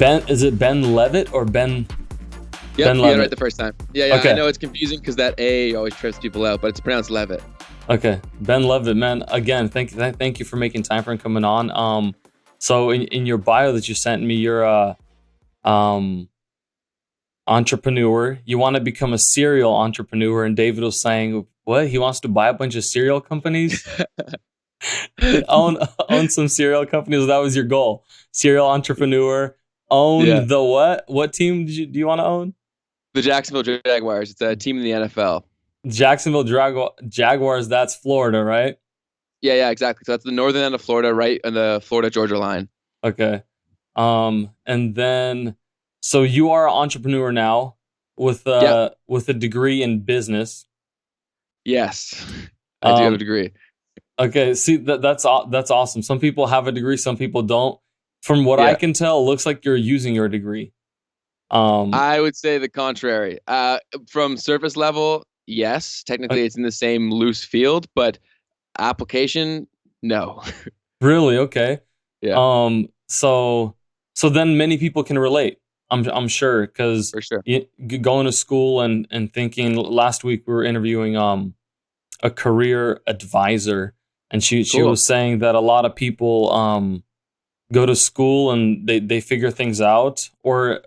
Is it Ben Levitt or Ben Yep, Ben you got it right Levitt? the first time. Yeah, I Okay. know it's confusing because that A always trips people out, but it's pronounced Levitt. Okay. Ben Levitt, man. Again, thank you for making time for and coming on. So in your bio that you sent me, you're a um entrepreneur. You want to become a serial entrepreneur, and David was saying, what? He wants to buy a bunch of cereal companies? own own some cereal companies. That was your goal. Serial entrepreneur. Yeah, Own the what? What team do you want to own? the Jacksonville Jaguars. It's a team in the NFL. Jacksonville Jaguars. That's Florida, right? Yeah, exactly. So that's the northern end of Florida, right on the Florida-Georgia line. Okay. And then so you are an entrepreneur now Yep. with a degree in business. Yes, I do have a Um, degree. okay. See that's awesome. Some people have a degree, some people don't. From what I Yeah, can tell, it looks like you're using your degree. Um, I would say the contrary. From surface level, yes, uh, technically it's in the same loose field, but application, no. really? Okay. Yeah, So then many people can relate. I'm sure because for sure. going to school and thinking. Last week we were interviewing a career advisor, and she Cool. was saying that a lot of people go to school and they figure things out, or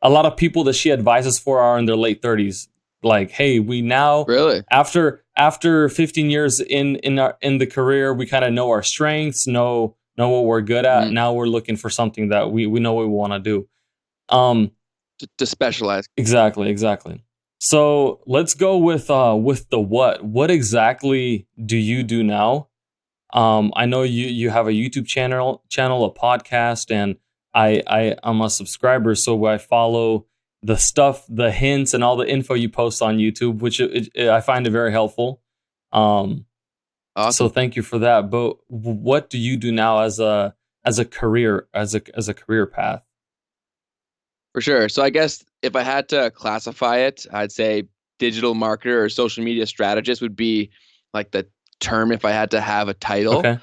a lot of people that she advises for are in their late 30s. Like, hey, we now Really? after 15 years in the career, we kind of know our strengths, know what we're good at. Mm. Now we're looking for something that we know what we want to do. Um, To specialize. exactly. So let's go with the what. What exactly do you do now? I know you have a YouTube channel, a podcast, and I'm a subscriber, so I follow the stuff, the hints, and all the info you post on YouTube, which I find it very helpful. Um, so Awesome. thank you for that. But what do you do now as a career as a career path? For sure. So I guess if I had to classify it, I'd say digital marketer or social media strategist would be like the term if I had to have a title. Okay.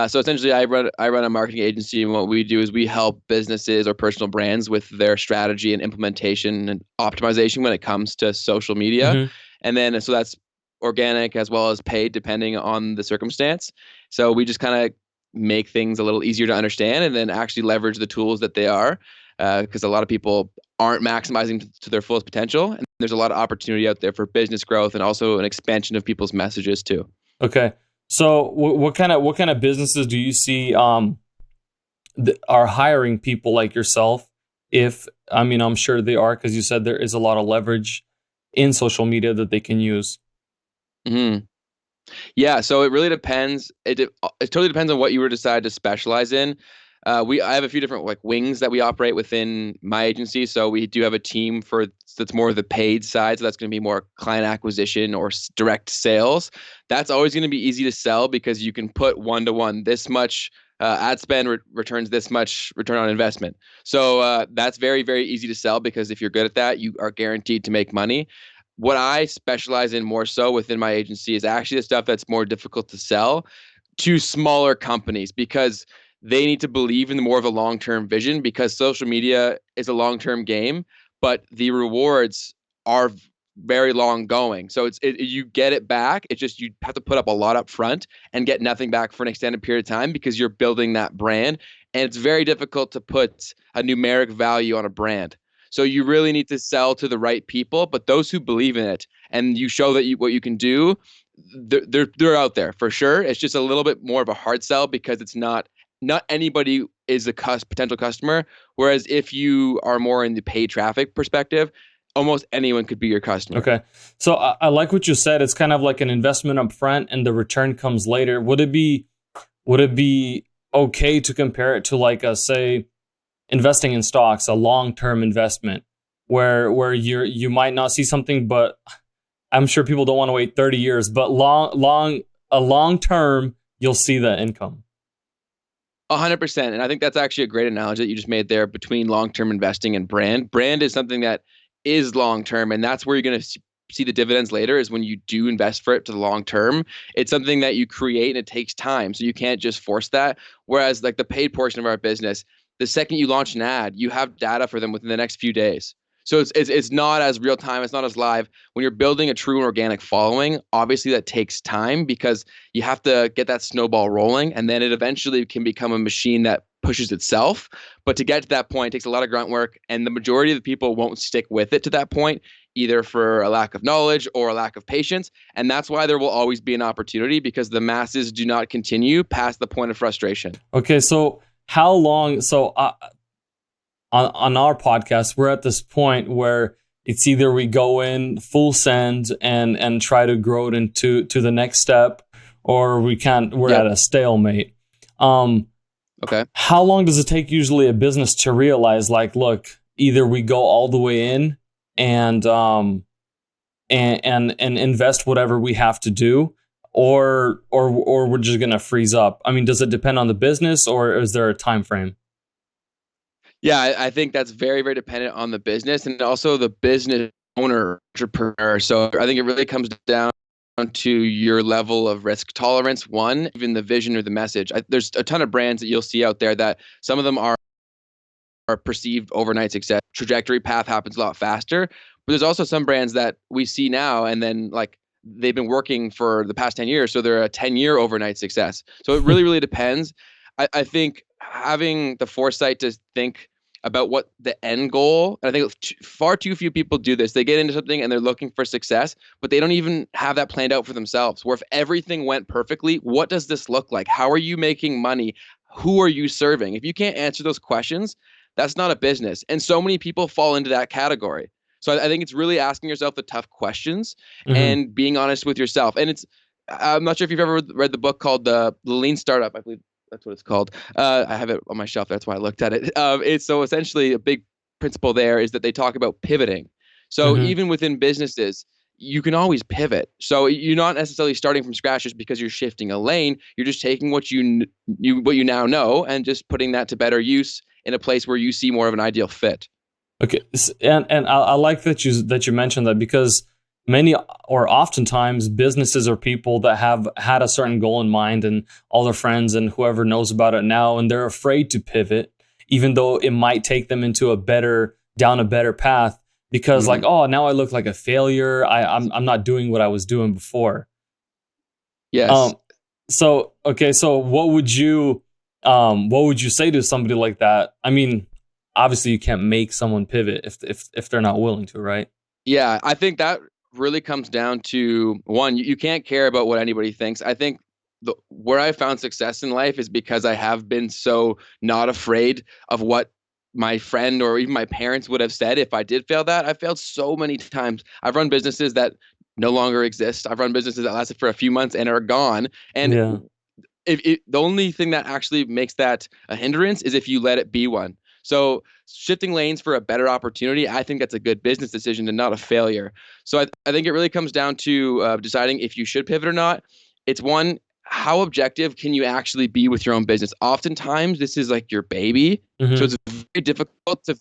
So essentially, I run a marketing agency, and what we do is we help businesses or personal brands with their strategy and implementation and optimization when it comes to social media, Hmm. and then so that's organic as well as paid, depending on the circumstance. So we just kind of make things a little easier to understand, and then actually leverage the tools that they are, because a lot of people aren't maximizing to their fullest potential, and there's a lot of opportunity out there for business growth and also an expansion of people's messages too. Okay. So what kind of businesses do you see are hiring people like yourself? If I mean, I'm sure they are because you said there is a lot of leverage in social media that they can use. Hmm. Yeah, so it really depends. It totally depends on what you were decide to specialize in. I have a few different like wings that we operate within my agency. So we do have a team that's more the paid side. So that's going to be more client acquisition or direct sales. That's always going to be easy to sell because you can put one to one. This much ad spend returns this much return on investment. So that's very, very easy to sell because if you're good at that, you are guaranteed to make money. What I specialize in more so within my agency is actually the stuff that's more difficult to sell to smaller companies because they need to believe in more of a long-term vision because social media is a long-term game, but the rewards are very long going. So you get it back. It's just you have to put up a lot up front and get nothing back for an extended period of time because you're building that brand. And it's very difficult to put a numeric value on a brand. So you really need to sell to the right people, but those who believe in it and you show that what you can do, they're out there for sure. It's just a little bit more of a hard sell because it's not anybody is a potential customer. Whereas if you are more in the paid traffic perspective, almost anyone could be your customer. Okay. So I like what you said. It's kind of like an investment up front and the return comes later. Would it be okay to compare it to like a say investing in stocks, a long-term investment where you might not see something, but I'm sure people don't want to wait 30 years, but long term, you'll see the income. 100%. And I think that's actually a great analogy that you just made there between long-term investing and brand. Brand is something that is long-term, and that's where you're going to see the dividends later is when you do invest for it to the long term. It's something that you create and it takes time. So you can't just force that. Whereas like the paid portion of our business, the second you launch an ad, you have data for them within the next few days. So it's not as real time, it's not as live. When you're building a true and organic following, obviously that takes time because you have to get that snowball rolling, and then it eventually can become a machine that pushes itself. But to get to that point, it takes a lot of grunt work, and the majority of the people won't stick with it to that point, either for a lack of knowledge or a lack of patience. And that's why there will always be an opportunity, because the masses do not continue past the point of frustration. Okay, so how long? So on our podcast, we're at this point where it's either we go in full send and try to grow it into the next step, or we can't. We're at a stalemate. Okay. How long does it take usually a business to realize, like, look, either we go all the way in and invest whatever we have to do, or we're just gonna freeze up? I mean, does it depend on the business, or is there a time frame? Yeah, I think that's very, very dependent on the business and also the business owner, entrepreneur. So I think it really comes down to your level of risk tolerance, one, even the vision or the message. There's a ton of brands that you'll see out there that some of them are perceived overnight success. Trajectory path happens a lot faster. But there's also some brands that we see now, and then like they've been working for the past 10 years. So they're a 10-year overnight success. So it really, really depends. I think having the foresight to think about what the end goal, and I think far too few people do this. They get into something and they're looking for success, but they don't even have that planned out for themselves. Where if everything went perfectly, what does this look like? How are you making money? Who are you serving? If you can't answer those questions, that's not a business. And so many people fall into that category. So I think it's really asking yourself the tough questions and being honest with yourself. And I'm not sure if you've ever read the book called The Lean Startup, I believe. That's what it's called. I have it on my shelf. That's why I looked at it. It's so essentially a big principle there is that they talk about pivoting. So even within businesses, you can always pivot. So you're not necessarily starting from scratch just because you're shifting a lane. You're just taking what you now know and just putting that to better use in a place where you see more of an ideal fit. Okay, and I like that you mentioned that, because many or oftentimes businesses are people that have had a certain goal in mind, and all their friends and whoever knows about it now, and they're afraid to pivot, even though it might take them down a better path, because like, oh, now I look like a failure. I'm not doing what I was doing before. Yes. So what would you say to somebody like that? I mean, obviously you can't make someone pivot if they're not willing to, right? Yeah, I think that really comes down to one, you can't care about what anybody thinks. I think where I found success in life is because I have been so not afraid of what my friend or even my parents would have said if I did fail that. I failed so many times. I've run businesses that no longer exist. I've run businesses that lasted for a few months and are gone. And the only thing that actually makes that a hindrance is if you let it be one. So shifting lanes for a better opportunity, I think that's a good business decision and not a failure. So I think it really comes down to deciding if you should pivot or not. It's one, how objective can you actually be with your own business? Oftentimes, this is like your baby. So it's very difficult to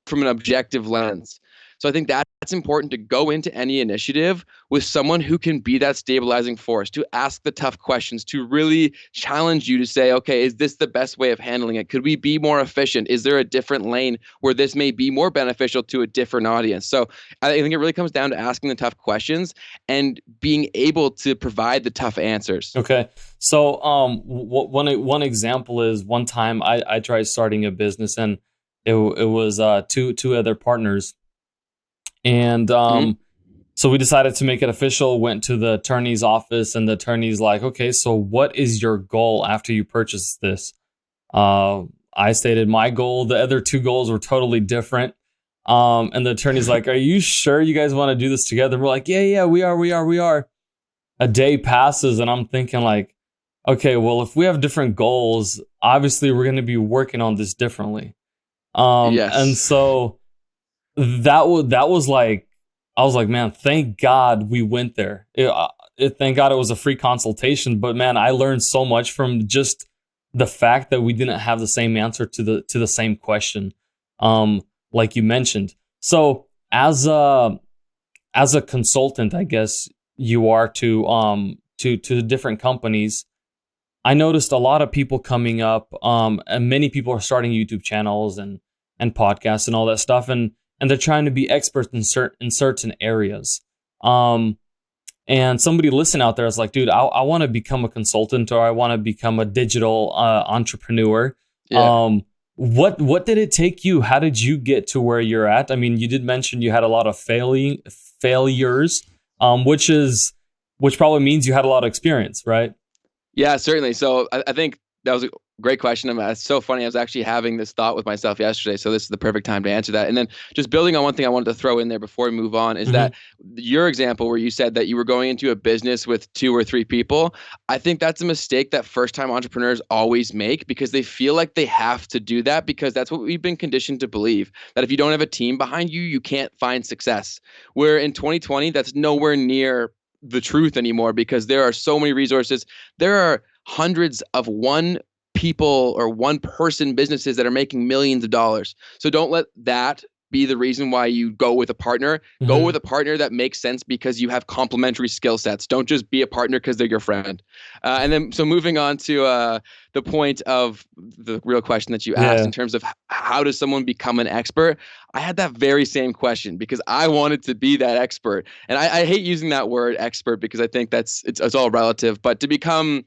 from an objective lens. So I think that's important to go into any initiative with someone who can be that stabilizing force, to ask the tough questions, to really challenge you to say, okay, is this the best way of handling it? Could we be more efficient? Is there a different lane where this may be more beneficial to a different audience? So I think it really comes down to asking the tough questions and being able to provide the tough answers. Okay. So one example is one time I tried starting a business, and it was two other partners. And so we decided to make it official, went to the attorney's office, and the attorney's like, okay, so what is your goal after you purchase this? I stated my goal. The other two goals were totally different. And the attorney's like, are you sure you guys want to do this together? We're like, yeah, we are. A day passes, and I'm thinking like, okay, well, if we have different goals, obviously we're going to be working on this differently. Yes. And so that was like, I was like, man, thank God we went there. Thank God it was a free consultation. But man, I learned so much from just the fact that we didn't have the same answer to the same question, like you mentioned. So as a consultant, I guess you are to different companies. I noticed a lot of people coming up, and many people are starting YouTube channels and podcasts and all that stuff, and they're trying to be experts in certain areas. Um, and somebody listen out there is like, dude, I want to become a consultant, or I want to become a digital entrepreneur. Yeah. What did it take you? How did you get to where you're at? I mean, you did mention you had a lot of failures, which probably means you had a lot of experience, right? Yeah, certainly. So I think that was a great question. It's so funny. I was actually having this thought with myself yesterday. So this is the perfect time to answer that. And then just building on one thing I wanted to throw in there before we move on is Mm-hmm. that your example where you said that you were going into a business with 2 or 3 people, I think that's a mistake that first time entrepreneurs always make because they feel like they have to do that because that's what we've been conditioned to believe, that if you don't have a team behind you, you can't find success. Where in 2020, that's nowhere near the truth anymore because there are so many resources. There are hundreds of one people or one person businesses that are making millions of dollars. So don't let that be the reason why you go with a partner. Go Mm-hmm. with a partner that makes sense because you have complementary skill sets. Don't just be a partner because they're your friend. And then, so moving on to the point of the real question that you asked Yeah. in terms of how does someone become an expert? I had that very same question because I wanted to be that expert. And I hate using that word expert because I think it's all relative. But to become,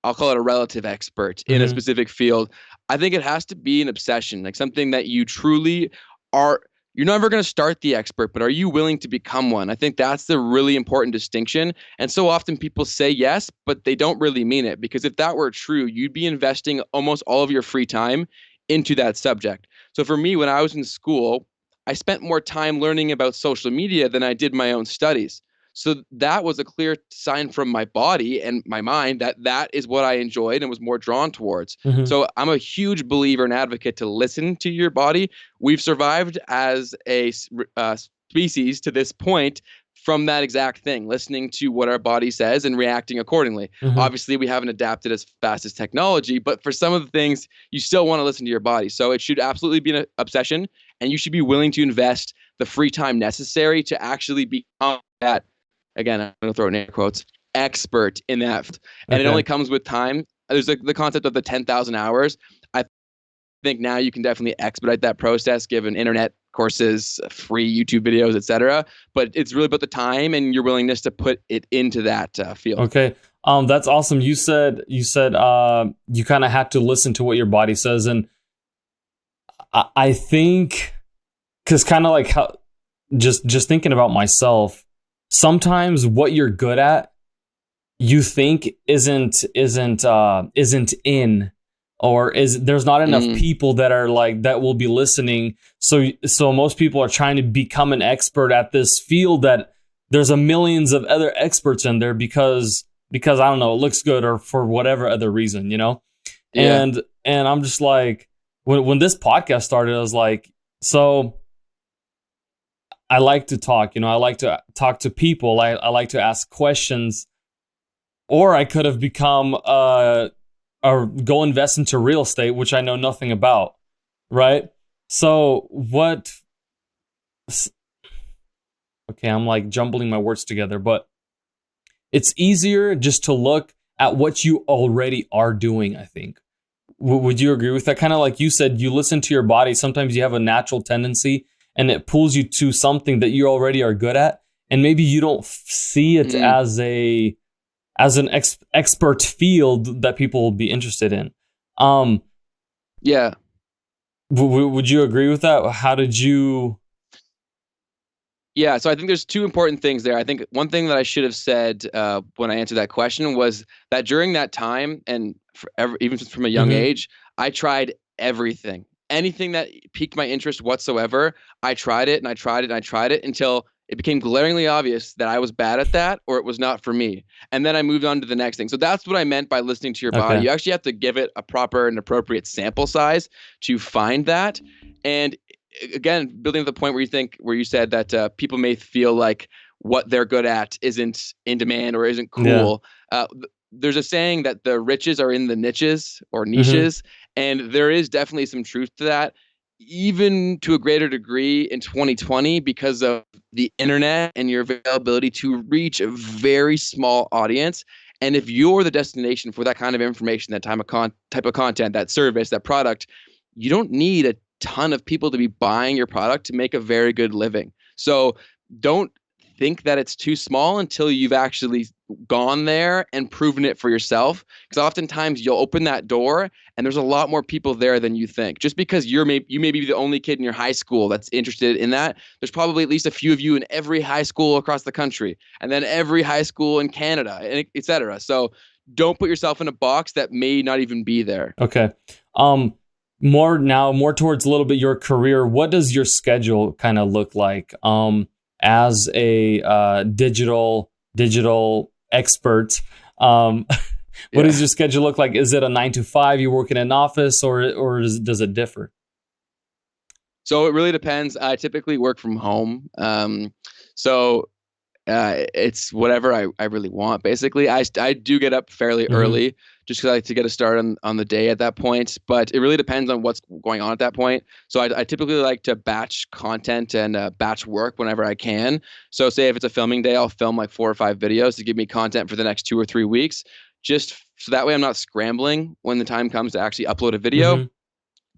I'll call it a relative expert in a Mm-hmm. specific field, I think it has to be an obsession, like something that you truly are. You're never going to start the expert, but are you willing to become one? I think that's the really important distinction. And so often people say yes, but they don't really mean it. Because if that were true, you'd be investing almost all of your free time into that subject. So for me, when I was in school, I spent more time learning about social media than I did my own studies. So that was a clear sign from my body and my mind that that is what I enjoyed and was more drawn towards. Mm-hmm. So I'm a huge believer and advocate to listen to your body. We've survived as a species to this point from that exact thing, listening to what our body says and reacting accordingly. Mm-hmm. Obviously, we haven't adapted as fast as technology, but for some of the things, you still want to listen to your body. So it should absolutely be an obsession, and you should be willing to invest the free time necessary to actually become that, again, I'm going to throw it in air quotes, expert in that. And it only Okay. comes with time. There's the concept of the 10,000 hours. I think now you can definitely expedite that process given internet courses, free YouTube videos, etc. But it's really about the time and your willingness to put it into that field. Okay. That's awesome. You said you kind of had to listen to what your body says, and I think because kind of like how just thinking about myself, sometimes what you're good at, you think isn't in, or is there's not enough Mm, people that are like that will be listening. So most people are trying to become an expert at this field that there's a millions of other experts in there because I don't know, it looks good or for whatever other reason, you know? yeah. And I'm just like, when this podcast started, I was like, so I like to talk, I like to talk to people. I like to ask questions, or I could have become or go invest into real estate, which I know nothing about, right? So what? Okay, I'm like jumbling my words together, but it's easier just to look at what you already are doing, I think. Would you agree with that? Kind of like you said, you listen to your body. Sometimes you have a natural tendency and it pulls you to something that you already are good at. And maybe you don't see it Mm, as an expert field that people will be interested in. Um, yeah. would you agree with that? How did you? Yeah, so I think there's two important things there. I think one thing that I should have said when I answered that question was that during that time, and even from a young Mm-hmm. age, I tried everything. Anything that piqued my interest whatsoever, I tried it and I tried it and I tried it until it became glaringly obvious that I was bad at that or it was not for me. And then I moved on to the next thing. So that's what I meant by listening to your body. Okay. You actually have to give it a proper and appropriate sample size to find that. And again, building to the point where you said that people may feel like what they're good at isn't in demand or isn't Yeah. cool. There's a saying that the riches are in the niches or Mm-hmm. niches, and there is definitely some truth to that, even to a greater degree in 2020 because of the internet and your availability to reach a very small audience. And if you're the destination for that kind of information, that type of content, that service, that product, you don't need a ton of people to be buying your product to make a very good living. So don't think that it's too small until you've actually gone there and proven it for yourself. Because oftentimes you'll open that door and there's a lot more people there than you think. Just because you may be the only kid in your high school that's interested in that, there's probably at least a few of you in every high school across the country, and then every high school in Canada, and et cetera. So don't put yourself in a box that may not even be there. Okay. More towards a little bit your career. What does your schedule kind of look like? As a digital expert, what does your schedule look like? Is it a 9 to 5? You work in an office, or does it differ? So it really depends. I typically work from home. So it's whatever I really want. Basically, I do get up fairly early just because I like to get a start on the day at that point. But it really depends on what's going on at that point. So I typically like to batch content and batch work whenever I can. So say if it's a filming day, I'll film like 4 or 5 videos to give me content for the next 2 or 3 weeks, just so that way I'm not scrambling when the time comes to actually upload a video.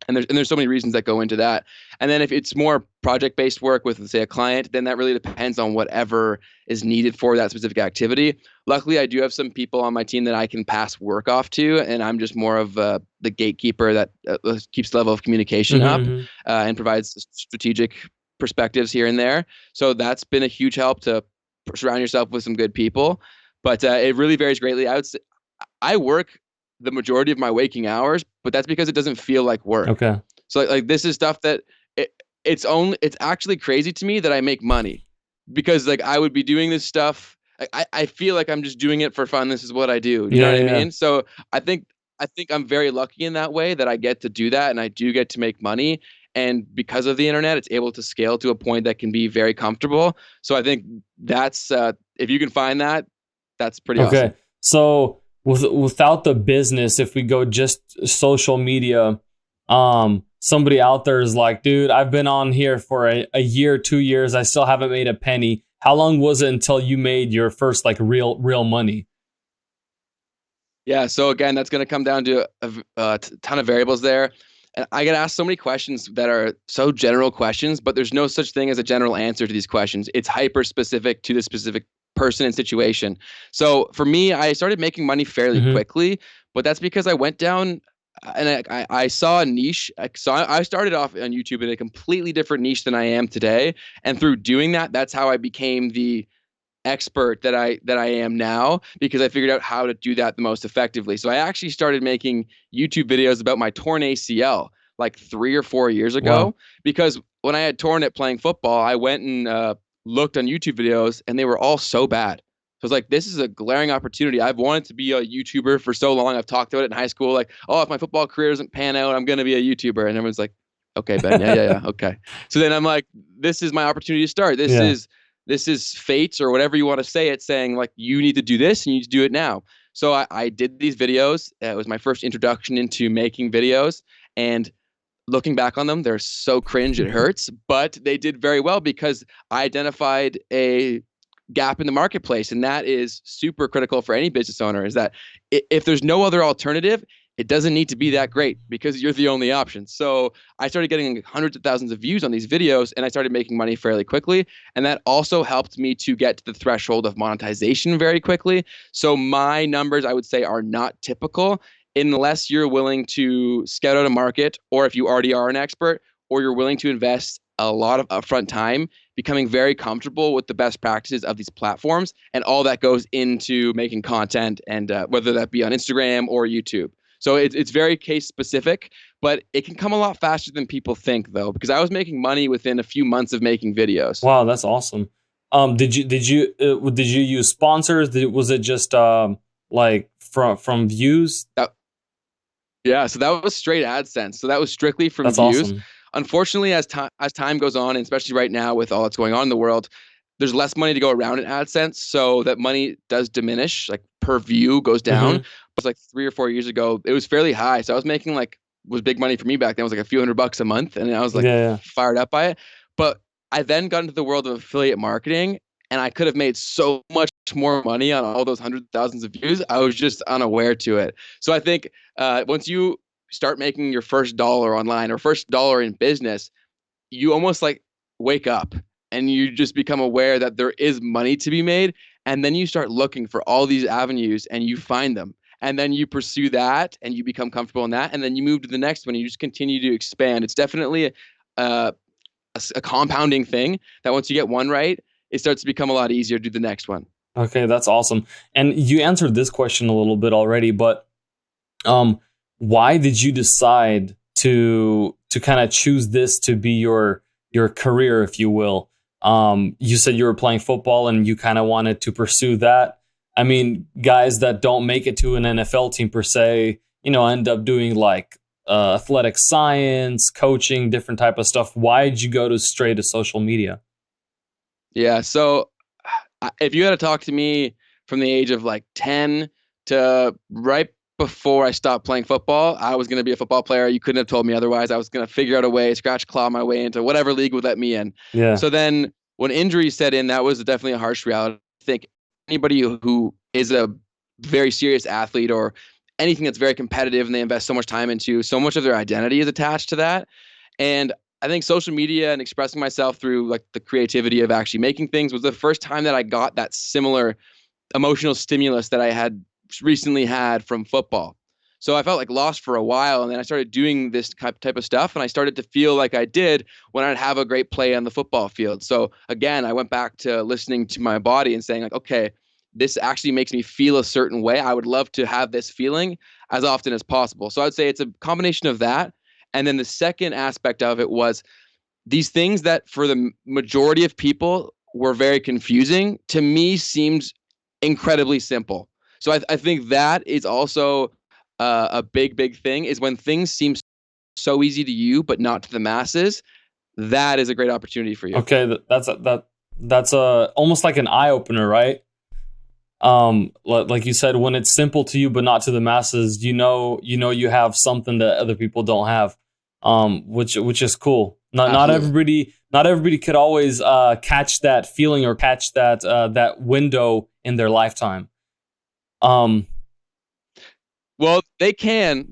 And there's so many reasons that go into that. And then if it's more project-based work with, say, a client, then that really depends on whatever is needed for that specific activity. Luckily, I do have some people on my team that I can pass work off to, and I'm just more of the gatekeeper that keeps the level of communication up and provides strategic perspectives here and there. So that's been a huge help to surround yourself with some good people. But it really varies greatly. I would say I work the majority of my waking hours, but that's because it doesn't feel like work. Okay. So like this is stuff that it's actually crazy to me that I make money, because like I would be doing this stuff. I feel like I'm just doing it for fun. This is what I do. You know what I mean? So I think I'm very lucky in that way that I get to do that, and I do get to make money. And because of the internet, it's able to scale to a point that can be very comfortable. So I think that's if you can find that, that's pretty awesome. Okay. So without the business, if we go just social media, somebody out there is like, dude, I've been on here for a year, 2 years. I still haven't made a penny. How long was it until you made your first like real money? Yeah. So again, that's going to come down to a ton of variables there. And I get asked so many questions that are so general questions, but there's no such thing as a general answer to these questions. It's hyper specific to the specific person and situation. So for me, I started making money fairly quickly, but that's because I went down and I saw a niche. I started off on YouTube in a completely different niche than I am today. And through doing that, that's how I became the expert that I am now, because I figured out how to do that the most effectively. So I actually started making YouTube videos about my torn ACL like 3 or 4 years ago. Wow. Because when I had torn it playing football, I went and looked on YouTube videos, and they were all so bad. So I was like, this is a glaring opportunity. I've wanted to be a YouTuber for so long. I've talked about it in high school, like, oh, if my football career doesn't pan out, I'm going to be a YouTuber. And everyone's like, okay, Ben, yeah, okay. So then I'm like, this is my opportunity to start. This is fate, or whatever you want to say it, saying like, you need to do this and you need to do it now. So I did these videos. It was my first introduction into making videos, and looking back on them, they're so cringe it hurts, but they did very well because I identified a gap in the marketplace. And that is super critical for any business owner, is that if there's no other alternative, it doesn't need to be that great because you're the only option. So I started getting hundreds of thousands of views on these videos, and I started making money fairly quickly. And that also helped me to get to the threshold of monetization very quickly. So my numbers, I would say, are not typical unless you're willing to scout out a market, or if you already are an expert, or you're willing to invest a lot of upfront time becoming very comfortable with the best practices of these platforms and all that goes into making content, and whether that be on Instagram or YouTube. So it's very case specific, but it can come a lot faster than people think, though, because I was making money within a few months of making videos. Wow, that's awesome. Did you use sponsors? Was it just like from views? Yeah, so that was straight AdSense. So that was strictly from views. Awesome. Unfortunately, as time goes on, and especially right now with all that's going on in the world, there's less money to go around in AdSense, so that money does diminish. Like per view goes down. It was like 3 or 4 years ago, it was fairly high. So I was making was big money for me back then. It was like a few $100 a month, and I was like fired up by it. But I then got into the world of affiliate marketing, and I could have made so much much more money on all those hundreds of thousands of views. I was just unaware to it. So I think once you start making your first dollar online or first dollar in business, you almost like wake up and you just become aware that there is money to be made. And then you start looking for all these avenues and you find them. And then you pursue that and you become comfortable in that. And then you move to the next one and you just continue to expand. It's definitely a compounding thing that once you get one right, it starts to become a lot easier to do the next one. Okay, that's awesome. And you answered this question a little bit already, but why did you decide to kind of choose this to be your career, if you will? You said you were playing football and you kind of wanted to pursue that. I mean, guys that don't make it to an NFL team per se, end up doing like athletic science, coaching, different type of stuff. Why did you go straight to social media? Yeah. So if you had to talk to me from the age of like 10 to right before I stopped playing football, I was going to be a football player. You couldn't have told me otherwise. I was going to figure out a way, scratch, claw my way into whatever league would let me in. Yeah. So then when injuries set in, that was definitely a harsh reality. I think anybody who is a very serious athlete or anything that's very competitive and they invest so much time into, so much of their identity is attached to that. And I think social media and expressing myself through like the creativity of actually making things was the first time that I got that similar emotional stimulus that I had recently had from football. So I felt like lost for a while, and then I started doing this type of stuff, and I started to feel like I did when I'd have a great play on the football field. So again, I went back to listening to my body and saying like, okay, this actually makes me feel a certain way. I would love to have this feeling as often as possible. So I'd say it's a combination of that. And then the second aspect of it was these things that for the majority of people were very confusing, to me seemed incredibly simple. So I think that is also a big thing, is when things seem so easy to you but not to the masses. That is a great opportunity for you. Okay, that's almost like an eye opener, right? Like you said, when it's simple to you but not to the masses, you have something that other people don't have, which is cool. Not everybody could always catch that feeling or catch that window in their lifetime. Well, they can.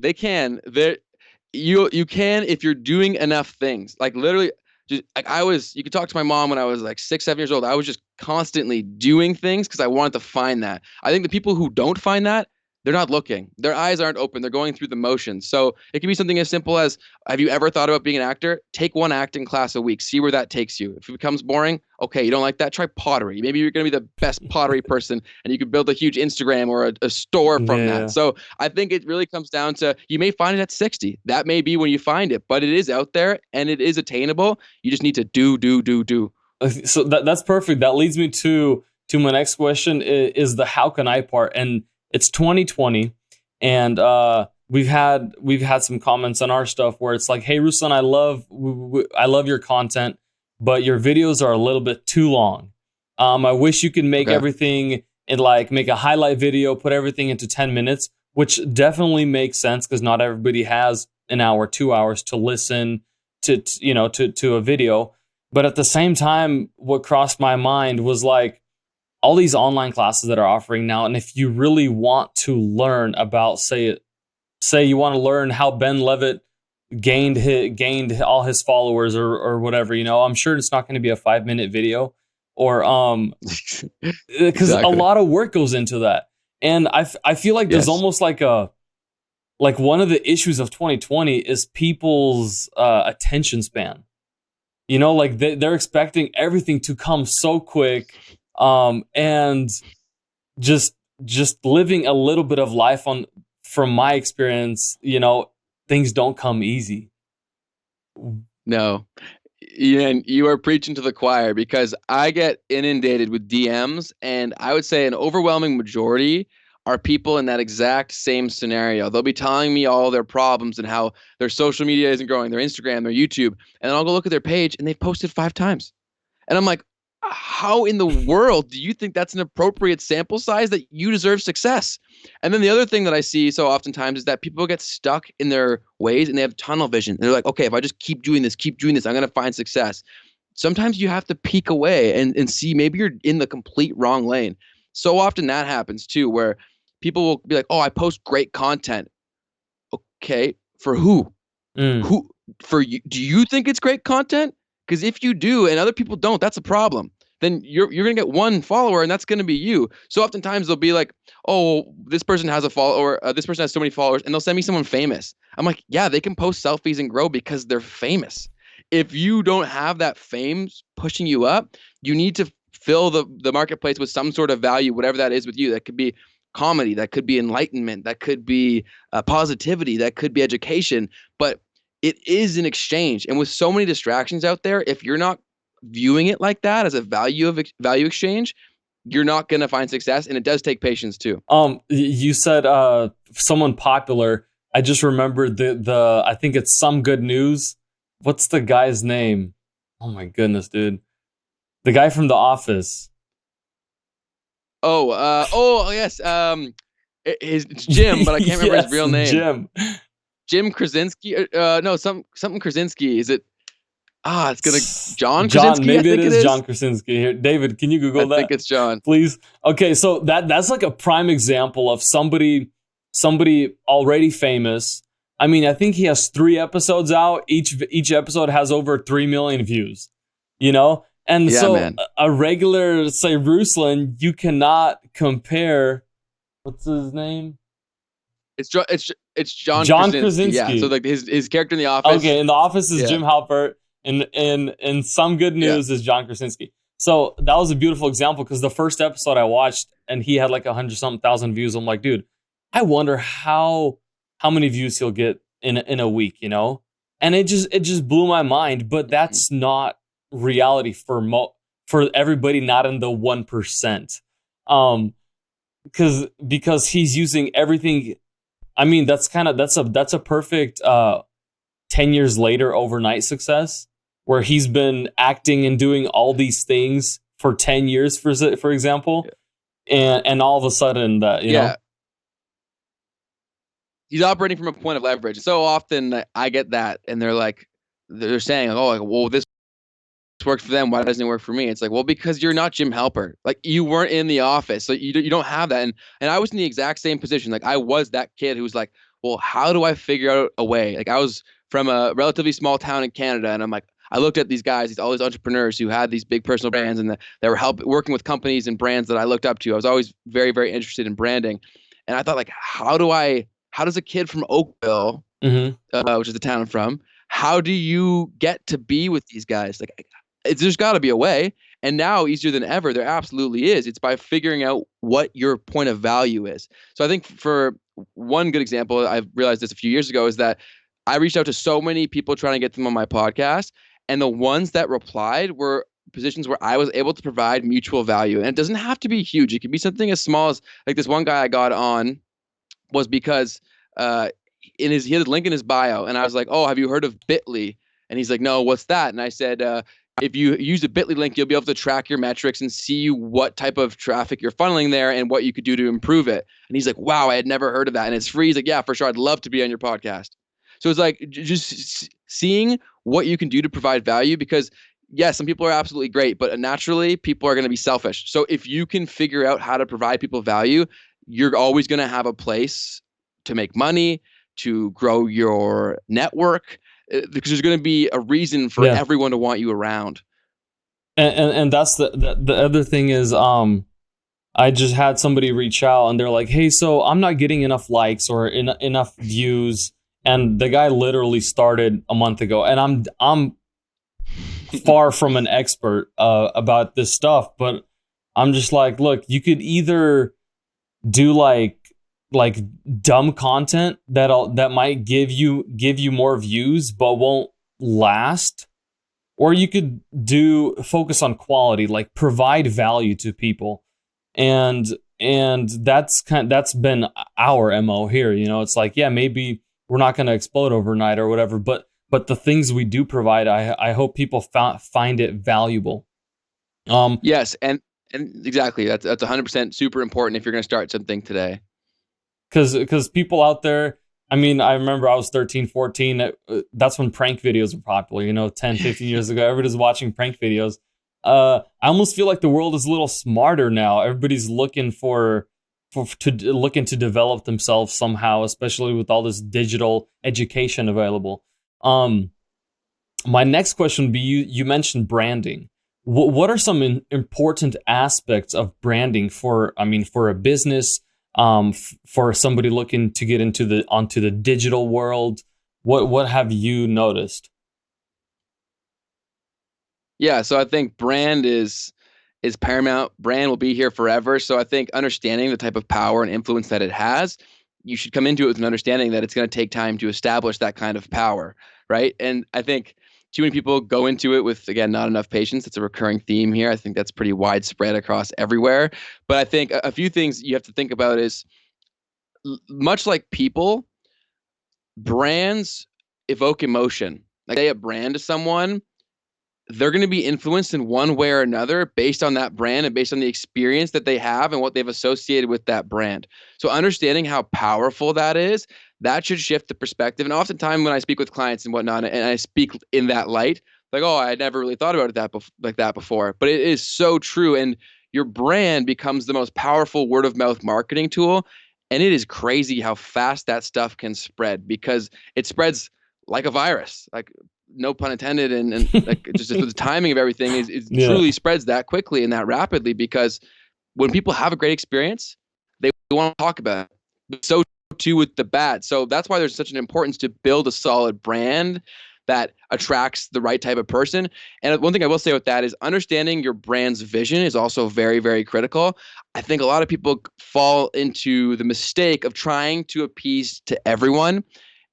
You can if you're doing enough things. Like literally, just like you could talk to my mom when I was like 6, 7 years old. I was just constantly doing things because I wanted to find that. I think the people who don't find that, they're not looking. Their eyes aren't open. They're going through the motions. So it can be something as simple as, have you ever thought about being an actor? Take one acting class a week. See where that takes you. If it becomes boring, okay, you don't like that, try pottery. Maybe you're going to be the best pottery person and you could build a huge Instagram or a store from that. So I think it really comes down to, you may find it at 60. That may be when you find it, but it is out there and it is attainable. You just need to do. So that's perfect. That leads me to my next question is the how can I part. And it's 2020, and we've had some comments on our stuff where it's like, hey, Ruslan, I love your content, but your videos are a little bit too long. I wish you could make everything and like make a highlight video, put everything into 10 minutes, which definitely makes sense because not everybody has an hour, 2 hours to listen to a video. But at the same time, what crossed my mind was like, all these online classes that are offering now, and if you really want to learn about, say you want to learn how Ben Leavitt gained all his followers or whatever, I'm sure it's not going to be a 5-minute video, or because a lot of work goes into that, and I feel like there's almost like one of the issues of 2020 is people's attention span. Like they're expecting everything to come so quick. And just living a little bit of life from my experience, things don't come easy. No. And you are preaching to the choir, because I get inundated with DMs, and I would say an overwhelming majority are people in that exact same scenario. They'll be telling me all their problems and how their social media isn't growing, their Instagram, their YouTube, and I'll go look at their page and they've posted 5 times. And I'm like, how in the world do you think that's an appropriate sample size that you deserve success? And then the other thing that I see so oftentimes is that people get stuck in their ways and they have tunnel vision. They're like, okay, if I just keep doing this, I'm going to find success. Sometimes you have to peek away and see maybe you're in the complete wrong lane. so often that happens too, where people will be like, oh, I post great content. Okay, for who? Mm. Who for you? Do you think it's great content? Because if you do and other people don't, that's a problem. Then you're gonna get one follower, and that's gonna be you. So oftentimes they'll be like, "Oh, this person has a follower. This person has so many followers," and they'll send me someone famous. I'm like, "Yeah, they can post selfies and grow because they're famous. If you don't have that fame pushing you up, you need to fill the marketplace with some sort of value, whatever that is with you. That could be comedy, that could be enlightenment, that could be positivity, that could be education, but it is an exchange. And with so many distractions out there, if you're not viewing it like that as a value exchange, you're not going to find success. And it does take patience too. You said someone popular. I just remembered the I think it's Some Good News. What's the guy's name? Oh my goodness, dude. The guy from The Office. Oh yes. It's Jim, but I can't remember his real name. Jim Krasinski. No, something Krasinski. Is it? It's gonna John Krasinski. Maybe it is John Krasinski. Here, David, can you Google that? I think it's John. Please. Okay, so that's like a prime example of somebody already famous. I mean, I think he has 3 episodes out. Each episode has over 3 million views. You know, and yeah, so man. A regular, say, Ruslan, you cannot compare. What's his name? It's John Krasinski. Yeah, so like his character in The Office. Okay, in The Office is Jim Halpert. In Some Good News is John Krasinski. So that was a beautiful example because the first episode I watched and he had like 100-something thousand views. I'm like, dude, I wonder how many views he'll get in a week, you know? And it just blew my mind. But that's not reality for everybody, not in the 1%. Because he's using everything. I mean, that's a perfect 10 years later overnight success where he's been acting and doing all these things for 10 years, for example. And all of a sudden that, you know, he's operating from a point of leverage. So often I get that and they're saying, oh, like, well, this works for them. Why doesn't it work for me? It's like, well, because you're not Jim Halpert. Like you weren't in The Office. So you don't have that. And I was in the exact same position. Like I was that kid who was like, well, how do I figure out a way? Like I was from a relatively small town in Canada. And I'm like, I looked at these guys, all these entrepreneurs who had these big personal brands and they were working with companies and brands that I looked up to. I was always very, very interested in branding. And I thought like, how does a kid from Oakville, which is the town I'm from, how do you get to be with these guys? Like, there's got to be a way. And now easier than ever, there absolutely is. It's by figuring out what your point of value is. So I think for one good example, I realized this a few years ago, is that I reached out to so many people trying to get them on my podcast. And the ones that replied were positions where I was able to provide mutual value. And it doesn't have to be huge. It can be something as small as like this one guy I got on was because he had a link in his bio. And I was like, oh, have you heard of Bitly? And he's like, no, what's that? And I said, if you use the Bitly link, you'll be able to track your metrics and see what type of traffic you're funneling there and what you could do to improve it. And he's like, wow, I had never heard of that. And it's free. He's like, yeah, for sure. I'd love to be on your podcast. So it's like just seeing what you can do to provide value, because yes, some people are absolutely great, but naturally people are going to be selfish. So if you can figure out how to provide people value, you're always going to have a place to make money, to grow your network, because there's going to be a reason for everyone to want you around. And that's the other thing is, I just had somebody reach out and they're like, hey, so I'm not getting enough likes or enough views. And the guy literally started a month ago, and I'm far from an expert about this stuff, but I'm just like, look, you could either do like dumb content that might give you more views but won't last, or you could focus on quality, like provide value to people, and that's been our MO here. You know, it's like, yeah, maybe we're not going to explode overnight or whatever, but the things we do provide, I hope people find it valuable. Yes, and exactly, that's 100% super important if you're going to start something today. Because people out there, I mean, I remember I was 13, 14. That's when prank videos were popular, 10, 15 years ago. Everybody's watching prank videos. I almost feel like the world is a little smarter now. Everybody's looking looking to develop themselves somehow, especially with all this digital education available. Um, my next question would be, you mentioned branding. What are some important aspects of branding for, I mean, for a business, for somebody looking to get onto the digital world? What have you noticed? Yeah, so I think brand is paramount. Brand will be here forever. So I think understanding the type of power and influence that it has, you should come into it with an understanding that it's going to take time to establish that kind of power, right? And I think too many people go into it with, again, not enough patience. It's a recurring theme here. I think that's pretty widespread across everywhere. But I think a few things you have to think about is much like people, brands evoke emotion. Like they a brand to someone, they're going to be influenced in one way or another based on that brand and based on the experience that they have and what they've associated with that brand. So understanding how powerful that is, that should shift the perspective. And oftentimes when I speak with clients and whatnot, and I speak in that light, like, oh, I never really thought about it like that before. But it is so true. And your brand becomes the most powerful word of mouth marketing tool. And it is crazy how fast that stuff can spread because it spreads like a virus. Like no pun intended, and like just the timing of everything is Yeah. truly spreads that quickly and that rapidly because when people have a great experience, they want to talk about it. But so too with the bad. So that's why there's such an importance to build a solid brand that attracts the right type of person. And one thing I will say with that is understanding your brand's vision is also very, very critical. I think a lot of people fall into the mistake of trying to appease to everyone,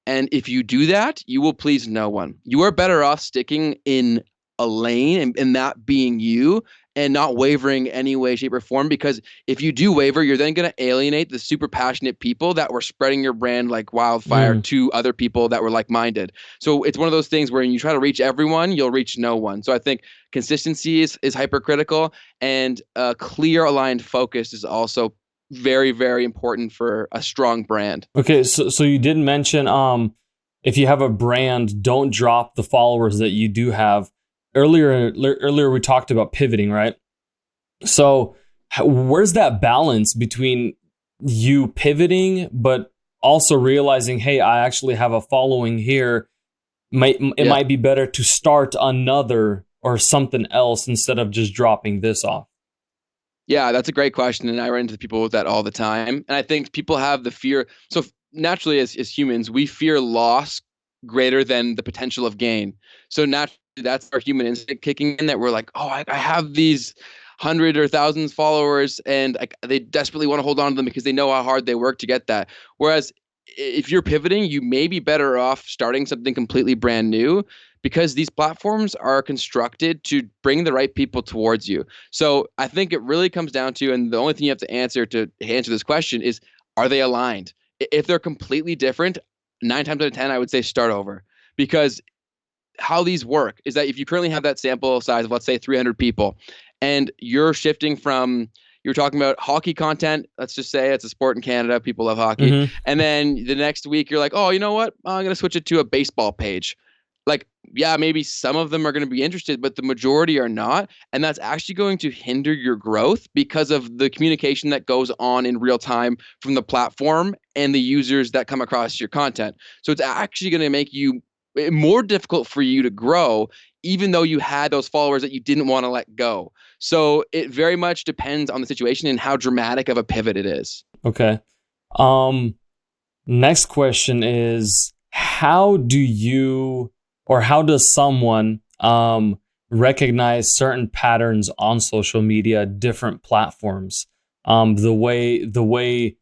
and if you do that, you will please no one. You are better off sticking in a lane and that being you and not wavering any way, shape, or form. Because if you do waver, you're then going to alienate the super passionate people that were spreading your brand like wildfire Mm. to other people that were like minded. So it's one of those things where when you try to reach everyone, you'll reach no one. So I think consistency is hypercritical, and a clear aligned focus is also very, very important for a strong brand. Okay, so you did mention, if you have a brand, don't drop the followers that you do have. Earlier we talked about pivoting, right? So where's that balance between you pivoting but also realizing, hey, I actually have a following here. It Yeah. might be better to start another or something else instead of just dropping this off. Yeah, that's a great question. And I run into people with that all the time. And I think people have the fear. So naturally, as humans, we fear loss greater than the potential of gain. So naturally, that's our human instinct kicking in that we're like, oh, I have these hundred or thousands followers and they desperately want to hold on to them because they know how hard they work to get that. Whereas if you're pivoting, you may be better off starting something completely brand new because these platforms are constructed to bring the right people towards you. So I think it really comes down to, and the only thing you have to answer this question is, are they aligned? If they're completely different, 9 times out of 10, I would say start over. Because how these work is that if you currently have that sample size of, let's say, 300 people, and you're shifting from, you're talking about hockey content, let's just say it's a sport in Canada, people love hockey. Mm-hmm. And then the next week, you're like, oh, you know what? I'm going to switch it to a baseball page. Like, yeah, maybe some of them are going to be interested, but the majority are not. And that's actually going to hinder your growth because of the communication that goes on in real time from the platform and the users that come across your content. So it's actually going to make you more difficult for you to grow, even though you had those followers that you didn't want to let go. So it very much depends on the situation and how dramatic of a pivot it is. Okay. Um, Next question is, how do you, or how does someone recognize certain patterns on social media, different platforms? The way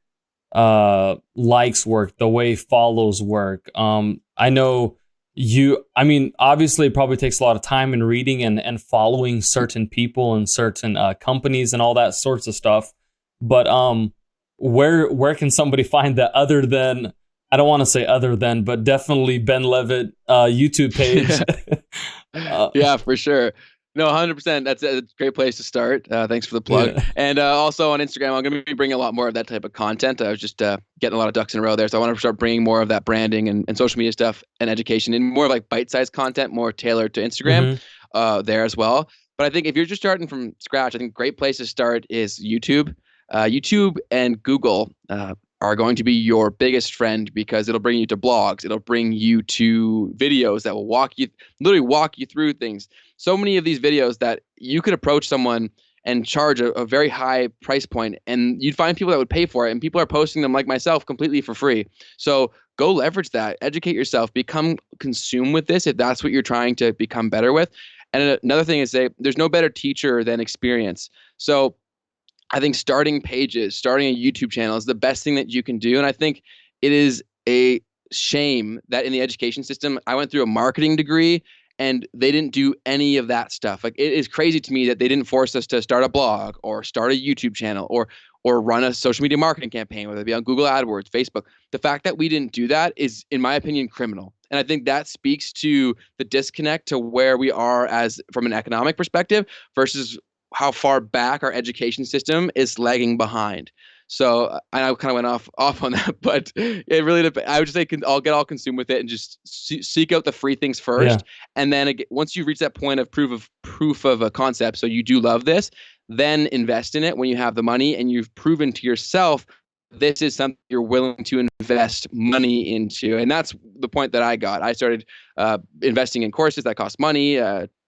likes work, the way follows work. I know I mean, obviously it probably takes a lot of time and reading and following certain people and certain companies and all that sorts of stuff. But where can somebody find that other than, I don't want to say other than, but definitely Ben Leavitt YouTube page? Yeah, for sure. No, 100%. That's a great place to start. Thanks for the plug. Yeah. And also on Instagram, I'm going to be bringing a lot more of that type of content. I was just getting a lot of ducks in a row there. So I want to start bringing more of that branding and social media stuff and education and more of like bite-sized content, more tailored to Instagram Hmm. there as well. But I think if you're just starting from scratch, I think a great place to start is YouTube. YouTube and Google are going to be your biggest friend because it'll bring you to blogs. It'll bring you to videos that will literally walk you through things. So many of these videos that you could approach someone and charge a very high price point, and you'd find people that would pay for it, and people are posting them, like myself, completely for free. So go leverage that, educate yourself, consume with this if that's what you're trying to become better with. And another thing is there's no better teacher than experience. So I think starting pages, starting a YouTube channel is the best thing that you can do. And I think it is a shame that in the education system, I went through a marketing degree and they didn't do any of that stuff. Like, it is crazy to me that they didn't force us to start a blog or start a YouTube channel or run a social media marketing campaign, whether it be on Google AdWords, Facebook. The fact that we didn't do that is, in my opinion, criminal. And I think that speaks to the disconnect to where we are as from an economic perspective versus how far back our education system is lagging behind. So I kind of went off on that, but it really, I would just say I'll get all consumed with it and just seek out the free things first. Yeah. And then once you reach that point of proof of a concept, so you do love this, then invest in it when you have the money and you've proven to yourself this is something you're willing to invest money into. And that's the point that I got. I started investing in courses that cost money,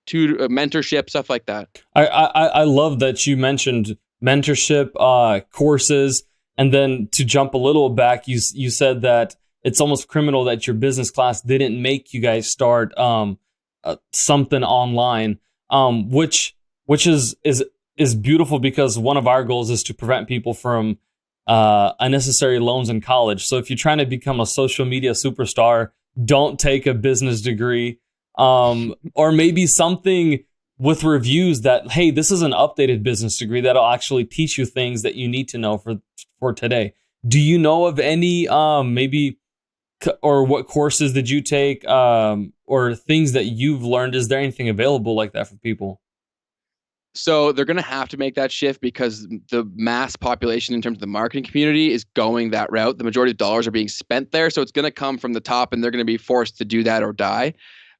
mentorship, stuff like that. I love that you mentioned mentorship, courses, and then to jump a little back, you said that it's almost criminal that your business class didn't make you guys start something online, which is beautiful because one of our goals is to prevent people from unnecessary loans in college. So if you're trying to become a social media superstar, don't take a business degree. Or maybe something with reviews that, hey, this is an updated business degree that'll actually teach you things that you need to know for today. Do you know of any or what courses did you take or things that you've learned? Is there anything available like that for people? So they're going to have to make that shift because the mass population in terms of the marketing community is going that route. The majority of dollars are being spent there. So it's going to come from the top and they're going to be forced to do that or die.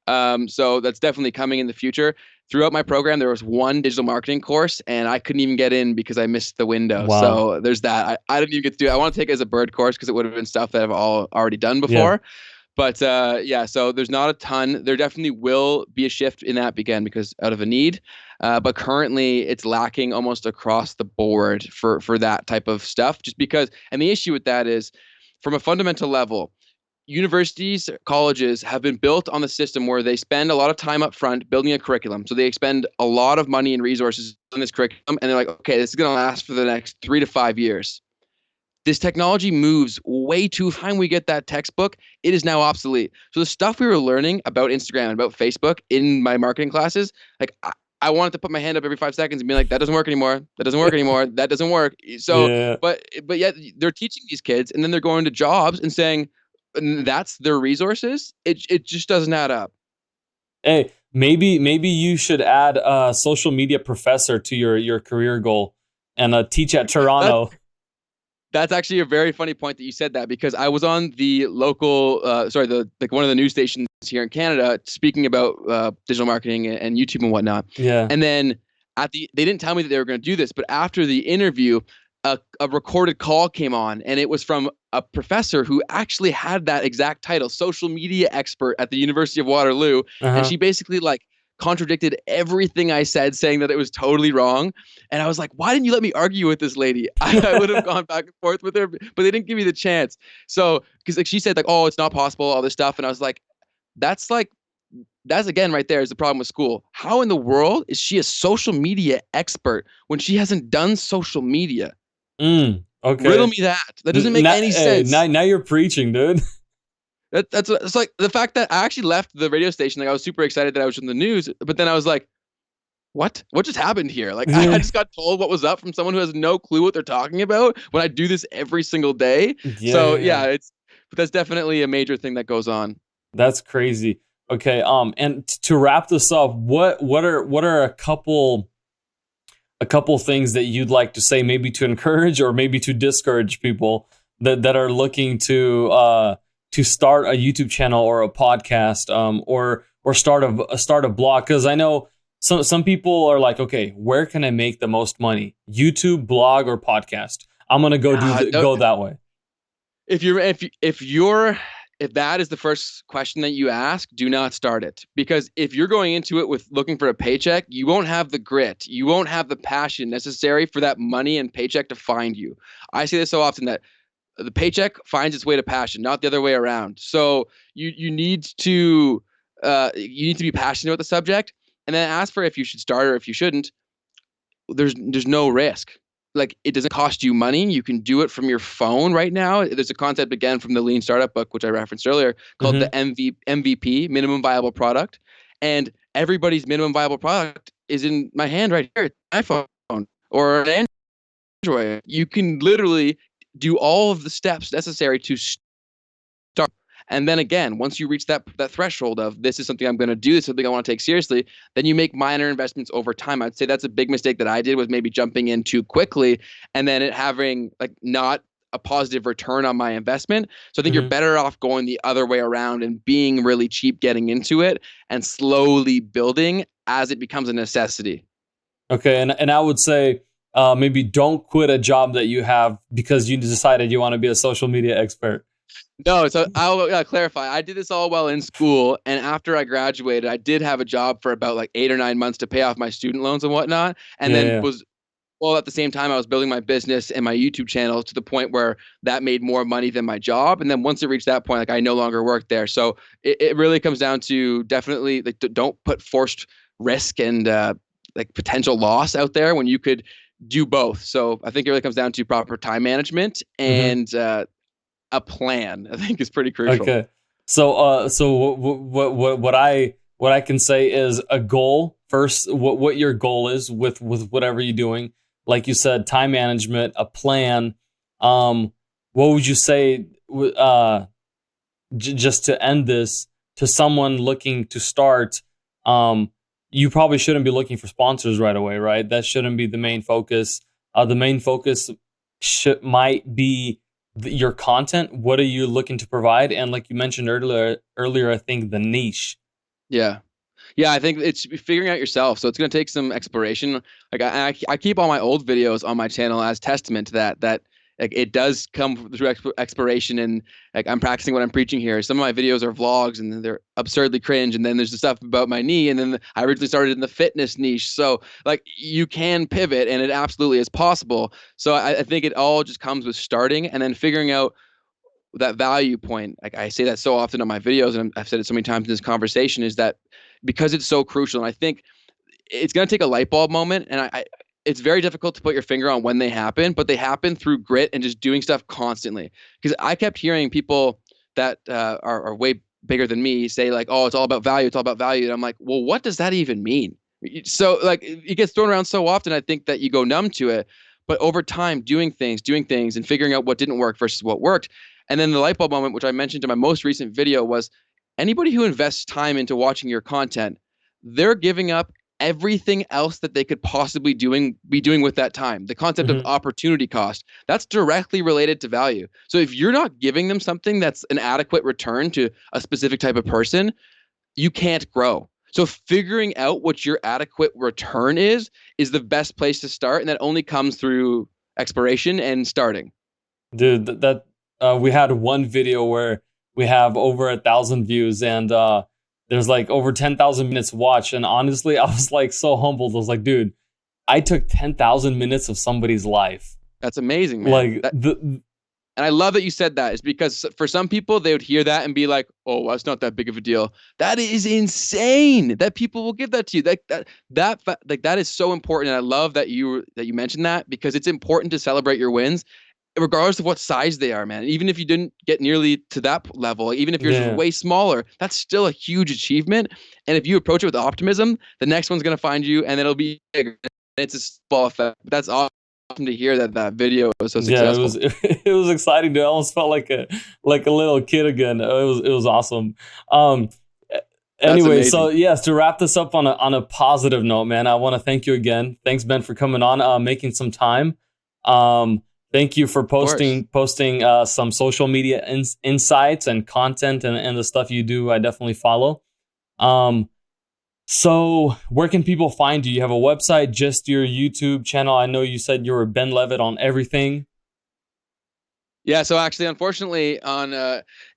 So that's definitely coming in the future. Throughout my program, there was one digital marketing course and I couldn't even get in because I missed the window. Wow. So there's that. I didn't even get to do it. I want to take it as a bird course because it would have been stuff that I've already done before. Yeah. But so there's not a ton. There definitely will be a shift in that because out of a need. But currently it's lacking almost across the board for that type of stuff just because, and the issue with that is from a fundamental level, universities, colleges have been built on the system where they spend a lot of time up front building a curriculum. So they expend a lot of money and resources on this curriculum. And they're like, okay, this is going to last for the next 3 to 5 years. This technology moves way too fast. When we get that textbook, it is now obsolete. So the stuff we were learning about Instagram and about Facebook in my marketing classes, like I wanted to put my hand up every 5 seconds and be like, that doesn't work anymore. That doesn't work anymore. That doesn't work. So, yeah. but yet they're teaching these kids and then they're going to jobs and saying, that's their resources. It just doesn't add up. Hey, maybe you should add a social media professor to your career goal and teach at Toronto. That's actually a very funny point that you said that because I was on the local, one of the news stations here in Canada speaking about digital marketing and YouTube and whatnot. Yeah. And then they didn't tell me that they were going to do this, but after the interview, a recorded call came on and it was from a professor who actually had that exact title, social media expert at the University of Waterloo. Uh-huh. And she basically contradicted everything I said, saying that it was totally wrong. And I was like, why didn't you let me argue with this lady? I would have gone back and forth with her, but they didn't give me the chance. So, because she said oh, it's not possible, all this stuff. And I was like, that's again right there is the problem with school. How in the world is she a social media expert when she hasn't done social media? Okay. Riddle me that. That doesn't make any sense. Now you're preaching, dude. It's like the fact that I actually left the radio station. Like I was super excited that I was in the news, but then I was like, what just happened here? Like I just got told what was up from someone who has no clue what they're talking about when I do this every single day. Yeah, so that's definitely a major thing that goes on. That's crazy. Okay. And to wrap this up, what are a couple things that you'd like to say, maybe to encourage or maybe to discourage people that are looking to start a YouTube channel or a podcast, or start a blog? Because I know some people are like, okay, where can I make the most money? YouTube, blog, or podcast? I'm gonna go go that way. If that is the first question that you ask, do not start it. Because if you're going into it with looking for a paycheck, you won't have the grit, you won't have the passion necessary for that money and paycheck to find you. I say this so often that the paycheck finds its way to passion, not the other way around. So you need to be passionate about the subject, and then ask for if you should start or if you shouldn't. There's no risk. Like, it doesn't cost you money. You can do it from your phone right now. There's a concept, again, from the Lean Startup book, which I referenced earlier, called the MVP, minimum viable product. And everybody's minimum viable product is in my hand right here, iPhone or an Android. You can literally do all of the steps necessary to start. And then again, once you reach that threshold of, this is something I'm going to do, this is something I want to take seriously, then you make minor investments over time. I'd say that's a big mistake that I did, was maybe jumping in too quickly and then it having like not a positive return on my investment. So I think you're better off going the other way around and being really cheap getting into it and slowly building as it becomes a necessity. Okay, and I would say maybe don't quit a job that you have because you decided you want to be a social media expert. No, so I'll clarify. I did this all while in school, and after I graduated, I did have a job for about like 8 or 9 months to pay off my student loans and whatnot, and then at the same time, I was building my business and my YouTube channel to the point where that made more money than my job. And then once it reached that point, like, I no longer worked there. So it really comes down to, definitely, like, don't put forced risk and like potential loss out there when you could do both. So I think it really comes down to proper time management and a plan. I think is pretty crucial. Okay, so what I can say is a goal first. What your goal is with whatever you're doing, like you said, time management, a plan. What would you say? Just to end this, to someone looking to start, you probably shouldn't be looking for sponsors right away, right? That shouldn't be the main focus. The main focus might be your content. What are you looking to provide? And like you mentioned earlier, I think the niche. Yeah, I think it's figuring out yourself. So it's going to take some exploration. Like, I keep all my old videos on my channel as testament to that like, it does come through exploration, and like, I'm practicing what I'm preaching here. Some of my videos are vlogs and they're absurdly cringe, and then there's the stuff about my knee, and then I originally started in the fitness niche. So like, you can pivot, and it absolutely is possible. So I think it all just comes with starting and then figuring out that value point. Like, I say that so often on my videos, and I've said it so many times in this conversation, is that because it's so crucial. And I think it's going to take a light bulb moment, and it's very difficult to put your finger on when they happen, but they happen through grit and just doing stuff constantly. Because I kept hearing people that are way bigger than me say, like, oh, it's all about value, it's all about value. And I'm like, well, what does that even mean? So like, it gets thrown around so often, I think that you go numb to it. But over time, doing things and figuring out what didn't work versus what worked. And then the light bulb moment, which I mentioned in my most recent video, was anybody who invests time into watching your content, they're giving up everything else that they could possibly be doing with that time. The concept of opportunity cost, that's directly related to value. So if you're not giving them something that's an adequate return to a specific type of person, you can't grow. So figuring out what your adequate return is the best place to start, and that only comes through exploration and starting. Dude, that we had one video where we have over 1,000 views, and there's like over 10,000 minutes watched. And honestly, I was like so humbled. I was like, dude, I took 10,000 minutes of somebody's life. That's amazing, man. Like and I love that you said that, is because for some people, they would hear that and be like, oh, well, it's not that big of a deal. That is insane that people will give that to you. That is so important. And I love that you mentioned that, because it's important to celebrate your wins, regardless of what size they are, man. Even if you didn't get nearly to that level, even if yours is way smaller, that's still a huge achievement. And if you approach it with optimism, the next one's going to find you, and then it'll be bigger. It's a snowball effect. That's awesome to hear that video was so successful. Yeah, it was exciting, dude. I almost felt like a little kid again. It was awesome. Anyway, so yes, to wrap this up on a positive note, man, I want to thank you again. Thanks, Ben, for coming on, making some time. Thank you for posting some social media insights and content and the stuff you do. I definitely follow. So where can people find you? You have a website, just your YouTube channel? I know you said you were Ben Leavitt on everything. Yeah, so actually, unfortunately, on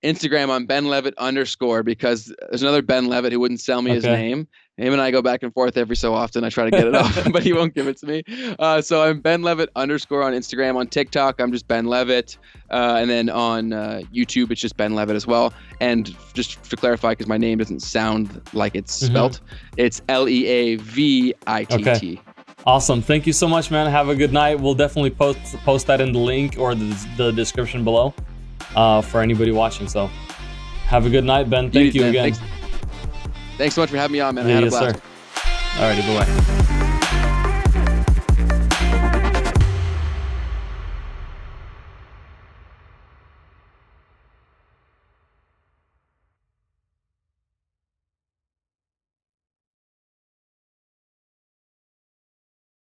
Instagram, I'm Ben Leavitt _ because there's another Ben Leavitt who wouldn't sell me his Okay. name. Him and I go back and forth every so often. I try to get it off, but he won't give it to me. So I'm Ben Leavitt _ on Instagram. On TikTok, I'm just Ben Leavitt. And then on YouTube, it's just Ben Leavitt as well. And just to clarify, because my name doesn't sound like it's spelt, it's Leavitt. Okay. Awesome. Thank you so much, man. Have a good night. We'll definitely post that in the link or the description below for anybody watching. So have a good night, Ben. Thank you again. Thanks so much for having me on, man. I had a blast. Sir. All righty. Bye-bye.